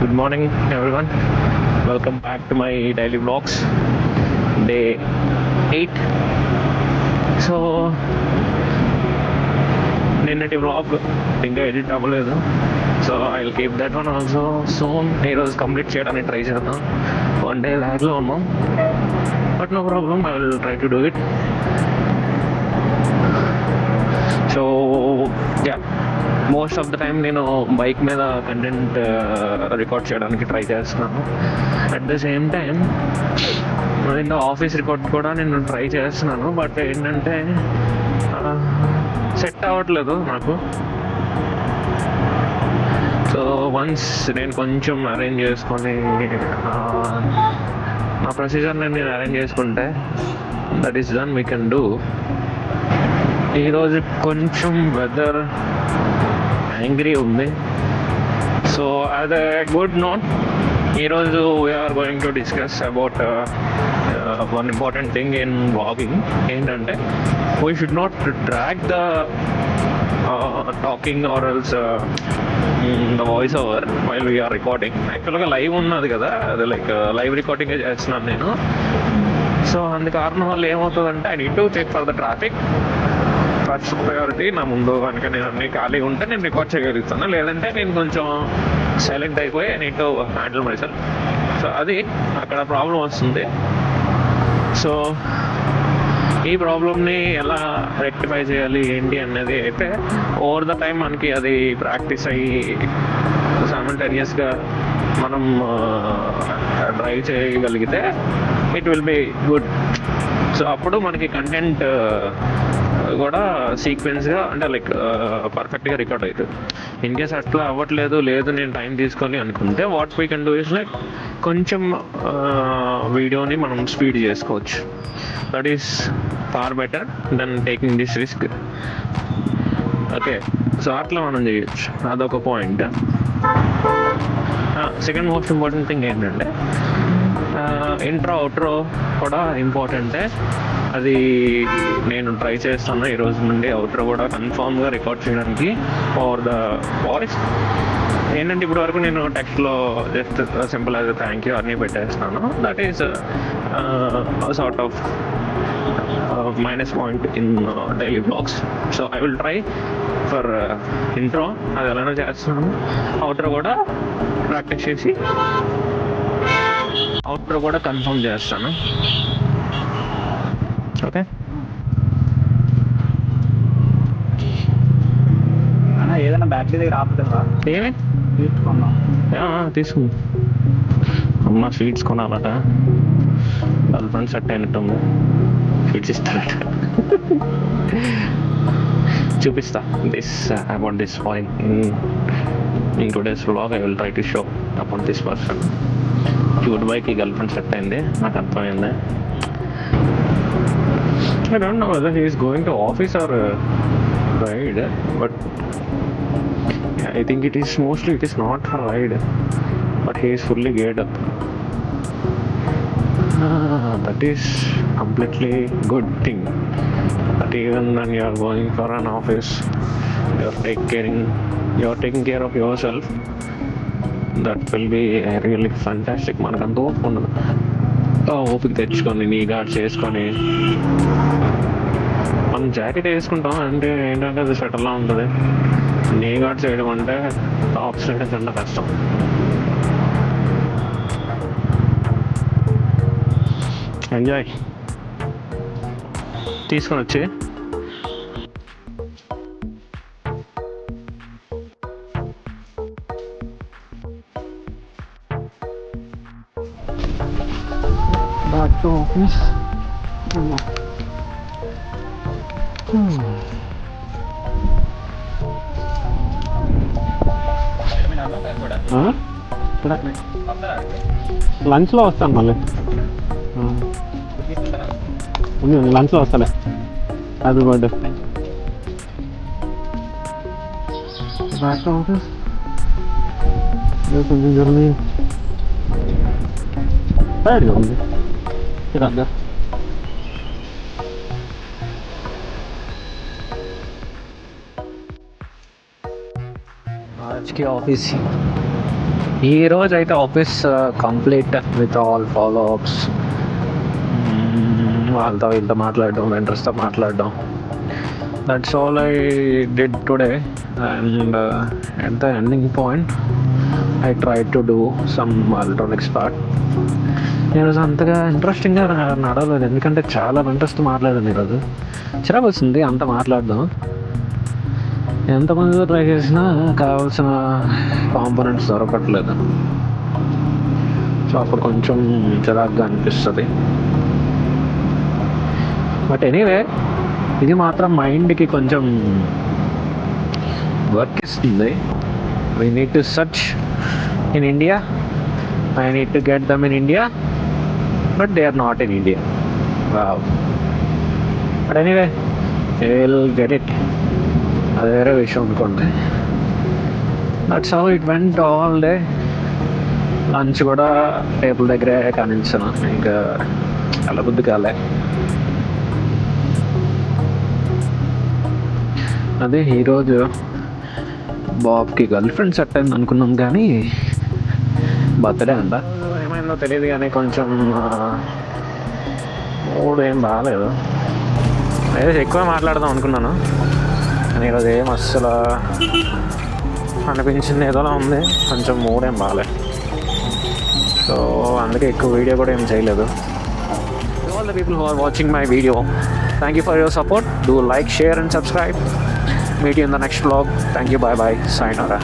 Good morning, everyone. Welcome back to my daily vlogs. Day 8. So నిన్నటి vlog ఇంకా edit అవ్వలేదు. So I will keep that one also soon. ఈరోజు complete చేయడానికి try చేద్దాం. 1 day ల్యాగ్లో ఉన్నాం, but no problem, I will try to do it. So yeah, most of the time నేను bike మీద కంటెంట్ రికార్డ్ చేయడానికి ట్రై చేస్తున్నాను. అట్ ద సేమ్ టైం ఇంకా ఆఫీస్ రికార్డ్ కూడా నేను ట్రై చేస్తున్నాను, బట్ ఏంటంటే సెట్ అవ్వట్లేదు నాకు. సో వన్స్ నేను కొంచెం అరేంజ్ చేసుకొని నా ప్రొసీజర్ని నేను అరేంజ్ చేసుకుంటే that is done, we can do. ఈరోజు కొంచెం వెదర్ యాంగ్రీ ఉంది. So as a good note, ఈరోజు we are going to discuss about one important thing in vlogging. ఏంటంటే we should not drag the talking or else the voice over while we are recording. యాక్చువల్గా live ఉన్నది కదా, అది like live recording చేస్తున్నాను నేను. So అందు కారణం వల్ల ఏమవుతుందంటే I need to check for the traffic. First priority నా ముందు కనుక నేను అన్ని ఖాళీ ఉంటే నేను రికార్డ్ చేయగలుగుతాను, లేదంటే నేను కొంచెం సైలెంట్ అయిపోయి I need to handle my self. So అది అక్కడ ప్రాబ్లం వస్తుంది. సో ఈ ప్రాబ్లమ్ని ఎలా రెక్టిఫై చేయాలి ఏంటి అనేది అయితే ఓవర్ ద టైం మనకి అది ప్రాక్టీస్ అయ్యి సైమల్టేనియస్గా మనం డ్రైవ్ చేయగలిగితే it will be good. So అప్పుడు మనకి కంటెంట్ కూడా సీక్వెన్స్గా అంటే లైక్ పర్ఫెక్ట్గా రికార్డ్ అవుతుంది. ఇన్ కేస్ అట్లా అవ్వట్లేదు, లేదు నేను టైం తీసుకొని అనుకుంటే what we can do is like కొంచెం వీడియోని మనం స్పీడ్ చేసుకోవచ్చు. That is far better than taking this risk. Okay, so అట్లా మనం చేయొచ్చు, అదొక point. Second most important thing ఏంటంటే ఇంట్రో అవుట్రో కూడా ఇంపార్టెంటే. అది నేను ట్రై చేస్తాను ఈరోజు నుండి అవుట్రో కూడా కన్ఫామ్గా రికార్డ్ చేయడానికి ఫర్ ద వాయిస్. ఏంటంటే ఇప్పటి వరకు నేను టెక్స్ట్లో just simple as thank you అన్నీ పెట్టేస్తాను. That is sort of minus point in daily blogs. So I will try for intro, అది ఎలానో చేస్తున్నాను. అవుట్రో కూడా ప్రాక్టీస్ చేసి అవుట్రో కూడా కన్ఫర్మ్ చేస్తాను. ఓకే, ఏదైనా బ్యాటరీ దగ్గర ఆపుతుందా? ఏమి తీసుకున్నాం. తీసుకుంది అమ్మ, స్వీట్స్ కొనాలట. గర్ల్ ఫ్రెండ్ సెట్ అయినట్టుంది, స్వీట్స్ ఇస్తానట. చూపిస్తా this about this point in today's vlog. I will try to show about this person. Cute బాయ్కి గర్ల్ ఫ్రెండ్ సెట్ అయింది, నాకు అర్థమైంది. I don't know whether he is going to office or ride, but I think it is not for ride, but he is fully geared up. That is completely good thing. But even when you are going for an office, you are taking care of yourself. That will be really fantastic. మనకంత ఓపిక ఉండదు. ఓపిక తెచ్చుకొని నీ gourd చేసుకొని మనం jacket వేసుకుంటాం అంటే ఏంటంటే అది స్వెటర్లా ఉంటుంది. నీ గార్డ్ చేయడం అంటే టాప్స్ అంటే చాలా కష్టం. ఎంజాయ్ తీసుకొని వచ్చి back to office. లంచ్లో వస్తాను, మళ్ళీ లంచ్లో వస్తాలే. Happy birthday. Back to office. కొంచెం జర్నీ టైర్డ్గా ఉంది. చిరాగ్గా आज के ऑफिस ఈ రోజు అయితే office complete with all follow ups, వాళ్ళతో వీళ్ళతో మాట్లాడడం, వెంటర్స్తో మాట్లాడడం. That's all I did today. And at the ending point I try to do some electronics part. ఈరోజు అంతగా ఇంట్రెస్టింగ్గా నడవలేదు, ఎందుకంటే చాలా వెంటర్స్తో మాట్లాడాను ఈరోజు. చిరాకు వస్తుంది అంత మాట్లాడదాం. ఎంతమందితో ట్రై చేసినా కావాల్సిన కాంపోనెంట్స్ దొరకట్లేదు. సో అప్పుడు కొంచెం చిరాకుగా అనిపిస్తుంది. బట్ ఎనీవే, ఇది మాత్రం మైండ్కి కొంచెం వర్క్ ఇస్తుంది. We need to search in India, I need to get them in India, but they are not in India. Wow. But anyway, will get it. అది వేరే విషయం అనుకోండి. That's how it went all day. Lunch కూడా table దగ్గరే కానించాను, ఇంకా అలా బుద్ధి కాలే. అదే ఈరోజు బాబ్కి గర్ల్ ఫ్రెండ్ సెట్ అయింది అనుకున్నాం, కానీ బర్త్డే అంట. ఏమైందో తెలియదు, కానీ కొంచెం మూడు ఏం బాగాలేదు. ఏదో ఎక్కువ మాట్లాడదాం అనుకున్నాను, కానీ ఈరోజు ఏం అస్సలు అనిపించింది, ఏదోలా ఉంది. కొంచెం మూడేం బాగాలేదు. సో అందుకే ఎక్కువ వీడియో కూడా ఏం చేయలేదు. All the people who are watching my video, thank you for your support. Do like, share and subscribe. Meet you in the next vlog. Thank you. Bye bye. Sayonara.